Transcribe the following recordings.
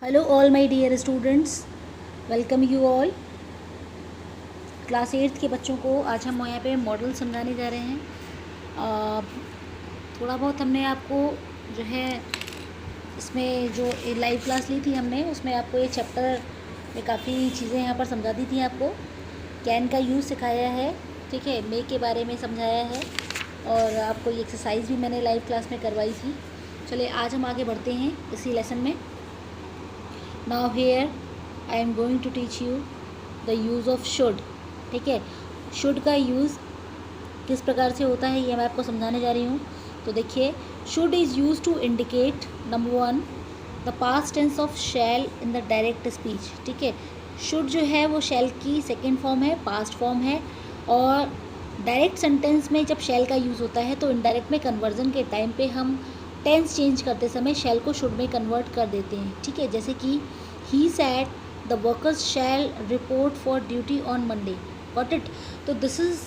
Hello all my dear students, welcome you all। Class 8th के बच्चों को आज हम यहाँ पे मॉडल समझाने जा रहे हैं। थोड़ा बहुत हमने आपको जो है इसमें जो लाइव क्लास ली थी हमने, उसमें आपको ये चैप्टर में काफ़ी चीज़ें यहाँ पर समझा दी थी। आपको कैन का यूज़ सिखाया है, ठीक है, मे के बारे में समझाया है और आपको ये एक्सरसाइज भी मैंने लाइव क्लास में करवाई थी। चलिए आज हम आगे बढ़ते हैं इसी लेसन में। Now here I am going to teach you the use of should। ठीक है, should का यूज़ किस प्रकार से होता है ये मैं आपको समझाने जा रही हूँ। तो देखिए, should is used to indicate number 1 the past tense of shall in the direct speech। ठीक है, should जो है वो shall की सेकेंड फॉर्म है, पास्ट फॉर्म है। और डायरेक्ट सेंटेंस में जब shall का यूज़ होता है तो इनडायरेक्ट में कन्वर्जन के टाइम पे हम टेंस चेंज करते समय शैल को शुड में कन्वर्ट कर देते हैं। ठीक है, जैसे कि he said the workers shall report for duty on Monday. Got it. तो this is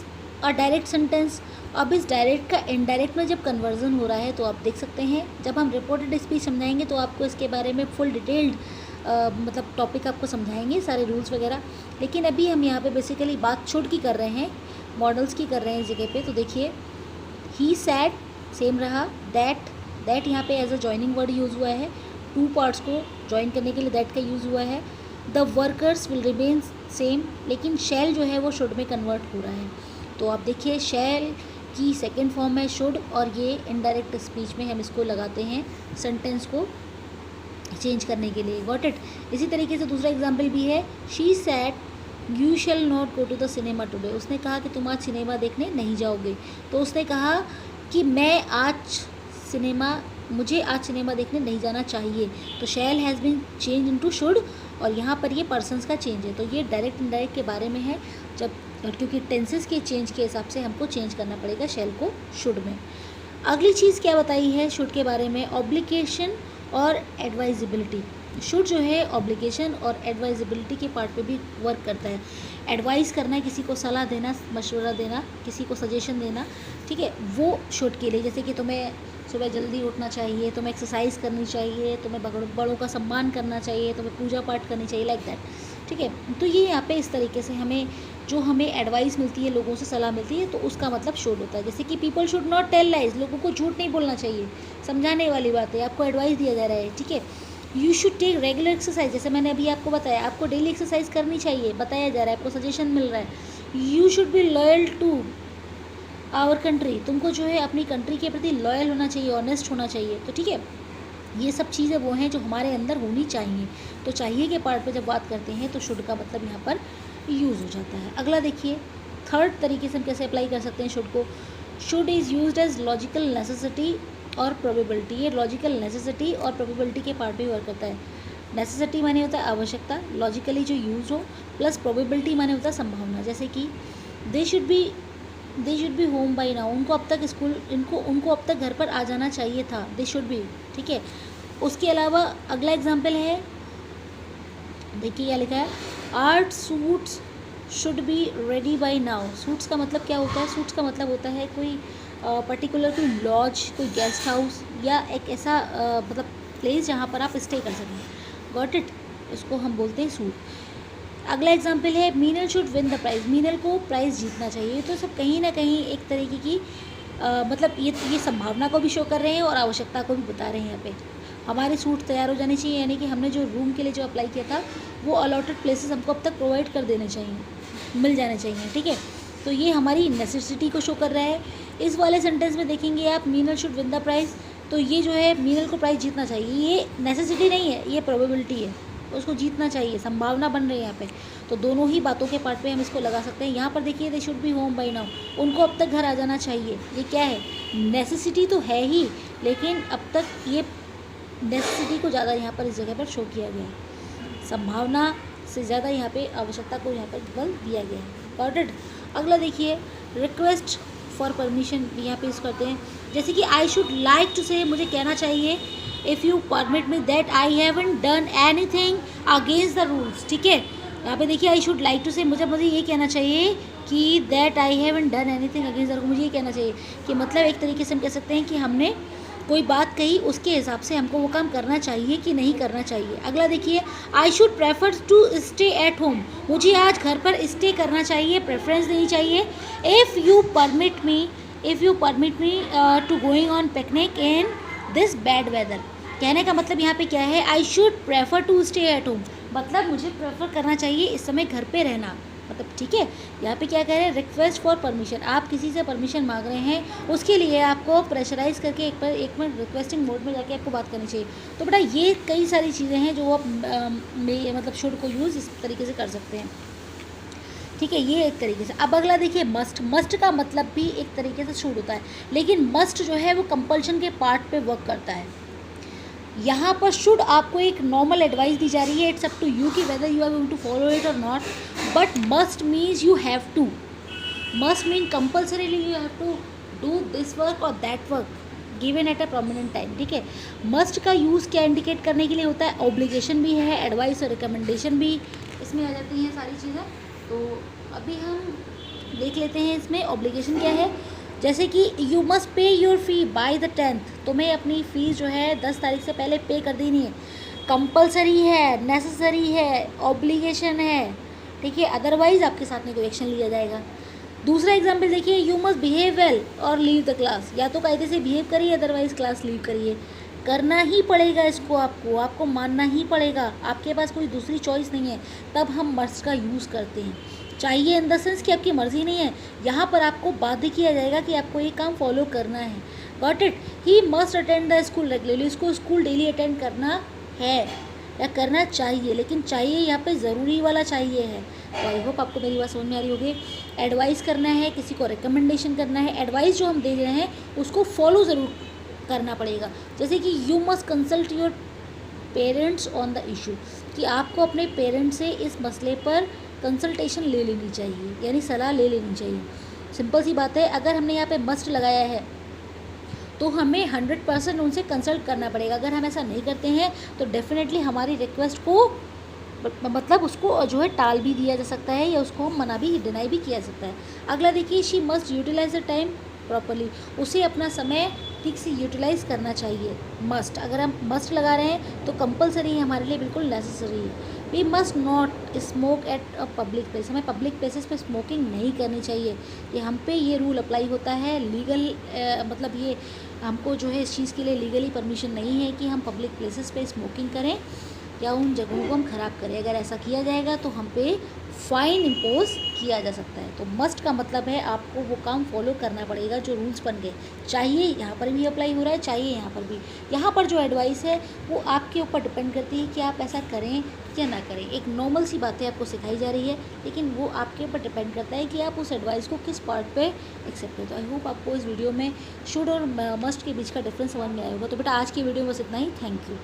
a direct sentence. अब इस डायरेक्ट का इनडायरेक्ट में जब कन्वर्जन हो रहा है तो आप देख सकते हैं, जब हम रिपोर्टेड स्पीच समझाएंगे तो आपको इसके बारे में फुल डिटेल्ड मतलब टॉपिक आपको समझाएंगे, सारे रूल्स वगैरह। लेकिन अभी हम यहाँ पे बेसिकली बात शुड की कर रहे हैं, मॉडल्स की कर रहे हैं इस जगह पे। तो देखिए, ही सैड सेम रहा, दैट यहाँ पे as a joining word use हुआ है, टू पार्ट्स को ज्वाइन करने के लिए दैट का यूज़ हुआ है। The workers will remain same, लेकिन शैल जो है वो शुड में कन्वर्ट हो रहा है। तो आप देखिए, शैल की सेकेंड फॉर्म है शुड और ये इनडायरेक्ट स्पीच में हम इसको लगाते हैं सेंटेंस को चेंज करने के लिए। Got it. इसी तरीके से दूसरा एग्जाम्पल भी है, she said you shall not go to the cinema today. उसने कहा कि तुम आज सिनेमा देखने नहीं जाओगे। तो उसने कहा कि मुझे आज सिनेमा देखने नहीं जाना चाहिए। तो shall has been change into should और यहाँ पर ये पर्सन्स का चेंज है। तो ये डायरेक्ट इनडायरेक्ट के बारे में है, जब क्योंकि टेंसेस के चेंज के हिसाब से हमको चेंज करना पड़ेगा शैल को शुड में। अगली चीज़ क्या बताई है शुड के बारे में, ऑब्लिगेशन और एडवाइजेबिलिटी। शुड जो है ऑब्लिगेशन और एडवाइजेबिलिटी के पार्ट पे भी वर्क करता है। एडवाइस करना है, किसी को सलाह देना, मशवरा देना, किसी को सजेशन देना, ठीक है, वो शुड के लिए। जैसे कि तुम्हें सुबह जल्दी उठना चाहिए, तुम्हें एक्सरसाइज करनी चाहिए, तुम्हें बड़ों का सम्मान करना चाहिए, तुम्हें पूजा पाठ करनी चाहिए, लाइक दैट। ठीक है, तो ये यहाँ पे इस तरीके से हमें एडवाइस मिलती है, लोगों से सलाह मिलती है, तो उसका मतलब शुड होता है। जैसे कि people should not tell lies, लोगों को झूठ नहीं बोलना चाहिए, समझाने वाली बात है, आपको एडवाइस दिया जा रहा है। ठीक है, you should take regular exercise, जैसे मैंने अभी आपको बताया, आपको डेली एक्सरसाइज करनी चाहिए, बताया जा रहा है, आपको सजेशन मिल रहा है। You should be loyal to our country, तुमको जो है अपनी कंट्री के प्रति लॉयल होना चाहिए, ऑनेस्ट होना चाहिए। तो ठीक है, ये सब चीज़ें वो हैं जो हमारे अंदर होनी चाहिए। तो चाहिए के पार्ट पे जब बात करते हैं तो शुड का मतलब यहाँ पर यूज़ हो जाता है। अगला देखिए, थर्ड तरीके से हम कैसे अप्लाई कर सकते हैं शुड को। Should is used as logical necessity और प्रोबेबिलिटी। ये लॉजिकल नेसेसिटी और प्रोबेबिलिटी के पार्ट पे वर्क करता है। नेसेसिटी माने होता है आवश्यकता, लॉजिकली जो यूज़ हो, प्लस प्रोबेबिलिटी माने होता है संभावना। जैसे कि they should be home by now, उनको अब तक घर पर आ जाना चाहिए था, दे शुड बी। ठीक है, उसके अलावा अगला एग्जाम्पल है, देखिए क्या लिखा है, art suits should be ready by now. Suits का मतलब क्या होता है, सूट्स का मतलब होता है कोई पर्टिकुलर कोई लॉज, कोई गेस्ट हाउस या एक ऐसा मतलब प्लेस जहाँ पर आप स्टे कर सकें। गॉट इट, इसको हम बोलते हैं सूट। अगला एग्जाम्पल है, Meenal should win the prize, Meenal को प्राइज़ जीतना चाहिए। तो सब कहीं ना कहीं एक तरीके की मतलब ये संभावना को भी शो कर रहे हैं और आवश्यकता को भी बता रहे हैं। यहाँ पे हमारे सूट तैयार हो जाने चाहिए, यानी कि हमने जो रूम के लिए जो अप्लाई किया था वो अलॉटेड प्लेसेस हमको अब तक प्रोवाइड कर देने चाहिए, मिल जाने चाहिए। ठीक है, तो ये हमारी नेसेसिटी को शो कर रहा है। इस वाले सेंटेंस में देखेंगे आप, Meenal should win the prize, तो ये जो है मीनल को प्राइज़ जीतना चाहिए, ये नेसेसिटी नहीं है, ये प्रोबेबिलिटी है, उसको जीतना चाहिए, संभावना बन रही है यहाँ पे। तो दोनों ही बातों के पार्ट पे हम इसको लगा सकते हैं। यहाँ पर देखिए, they should be home by now, उनको अब तक घर आ जाना चाहिए, ये क्या है, नेसेसिटी तो है ही, लेकिन अब तक ये नेसेसिटी को ज़्यादा यहाँ पर इस जगह पर शो किया गया है, संभावना से ज़्यादा यहाँ पे आवश्यकता को यहाँ पर बल दिया गया है। Got it. अगला देखिए, रिक्वेस्ट फॉर परमिशन, यहाँ पे यूज़ करते हैं। जैसे कि आई शुड लाइक टू से, मुझे कहना चाहिए, if you permit me that I haven't done anything against the rules. ठीक है, यहाँ पे देखिए, आई शुड लाइक टू से, मुझे ये कहना चाहिए कि that I haven't done anything against the rules, मुझे ये कहना चाहिए कि मतलब एक तरीके से हम कह सकते हैं कि हमने कोई बात कही उसके हिसाब से हमको वो काम करना चाहिए कि नहीं करना चाहिए। अगला देखिए, I should prefer to stay at home, मुझे आज घर पर स्टे करना चाहिए, प्रेफरेंस देनी चाहिए। If you permit me to going on picnic in this bad weather, कहने का मतलब यहाँ पे क्या है, I should prefer to stay at home, मतलब मुझे प्रेफर करना चाहिए इस समय घर पे रहना, मतलब ठीक है। यहाँ पे क्या कह रहे हैं, रिक्वेस्ट फॉर परमिशन, आप किसी से परमिशन मांग रहे हैं, उसके लिए आपको प्रेशराइज करके एक मिनट रिक्वेस्टिंग मोड में जाके आपको बात करनी चाहिए। तो बेटा ये कई सारी चीज़ें हैं जो आप मतलब शुड को यूज़ इस तरीके से कर सकते हैं, ठीक है, ये एक तरीके से। अब अगला देखिए, मस्ट का मतलब भी एक तरीके से शुड होता है, लेकिन मस्ट जो है वो कंपल्शन के पार्ट पे वर्क करता है। यहाँ पर शुड आपको एक नॉर्मल एडवाइस दी जा रही है, इट्स अप टू यू कि whether you are going to follow it और not, but must means you have to, must mean compulsorily you have to do this work और that work given at a prominent time, ठीक है। Must का use क्या indicate करने के लिए होता है, ऑब्लिगेशन भी है, एडवाइस और रिकमेंडेशन भी इसमें आ जाती हैं सारी चीज़ें। तो अभी हम देख लेते हैं इसमें ऑब्लिगेशन क्या है। जैसे कि you must pay your fee by the 10th, तुम्हें अपनी फ़ीस जो है 10 तारीख से पहले पे कर देनी है, कंपलसरी है, नेसेसरी है, ऑब्लिगेशन है, ठीक है, अदरवाइज़ आपके साथ में कोई एक्शन लिया जाएगा। दूसरा एग्जाम्पल देखिए, यू मस्ट बिहेव वेल और लीव द क्लास, या तो कायदे से बिहेव करिए अदरवाइज़ क्लास लीव करिए, करना ही पड़ेगा इसको, आपको मानना ही पड़ेगा, आपके पास कोई दूसरी चॉइस नहीं है, तब हम मस्ट का यूज़ करते हैं। चाहिए इन द सेंस कि आपकी मर्ज़ी नहीं है, यहाँ पर आपको बाध्य किया जाएगा कि आपको ये काम फॉलो करना है। Got it, he must attend the school regularly, उसको स्कूल डेली अटेंड करना है या करना चाहिए, लेकिन चाहिए यहाँ पे ज़रूरी वाला चाहिए है। तो आई होप आपको मेरी बात समझ में आ रही होगी। एडवाइस करना है, किसी को रिकमेंडेशन करना है, एडवाइस जो हम दे रहे हैं उसको फॉलो ज़रूर करना पड़ेगा। जैसे कि you must consult your parents on the issue, कि आपको अपने पेरेंट्स से इस मसले पर कंसल्टेशन ले लेनी चाहिए, यानी सलाह ले लेनी चाहिए। सिंपल सी बात है, अगर हमने यहाँ पे मस्ट लगाया है तो हमें 100% उनसे कंसल्ट करना पड़ेगा। अगर हम ऐसा नहीं करते हैं तो डेफिनेटली हमारी रिक्वेस्ट को मतलब उसको जो है टाल भी दिया जा सकता है या उसको मना भी डिनाई भी किया जा सकता है। अगला देखिए, she must utilise the time properly, उसे अपना समय ठीक से यूटिलाइज़ करना चाहिए। मस्ट, अगर हम मस्ट लगा रहे हैं तो कंपलसरी है हमारे लिए, बिल्कुल नेसेसरी है। We must not smoke at a public place, हमें पब्लिक प्लेसेस पे स्मोकिंग नहीं करनी चाहिए। ये हम पे ये रूल अप्लाई होता है, लीगल मतलब ये हमको जो है इस चीज़ के लिए लीगली परमिशन नहीं है कि हम पब्लिक प्लेसेस पे स्मोकिंग करें या उन जगहों को हम ख़राब करें। अगर ऐसा किया जाएगा तो हम पे फ़ाइन इम्पोज किया जा सकता है। तो मस्ट का मतलब है आपको वो काम फॉलो करना पड़ेगा जो रूल्स बन गए, चाहिए यहाँ पर भी अप्लाई हो रहा है, चाहिए यहाँ पर भी। यहाँ पर जो एडवाइस है वो आपके ऊपर डिपेंड करती है कि आप ऐसा करें या ना करें। एक नॉर्मल सी बातें आपको सिखाई जा रही है, लेकिन वो आपके ऊपर डिपेंड करता है कि आप उस एडवाइस को किस पार्ट पे एक्सेप्ट करें। तो आई होप आपको इस वीडियो में शुड और मस्ट के बीच का डिफरेंस समझ में आया होगा। तो बेटा आज की वीडियो में बस इतना ही, थैंक यू।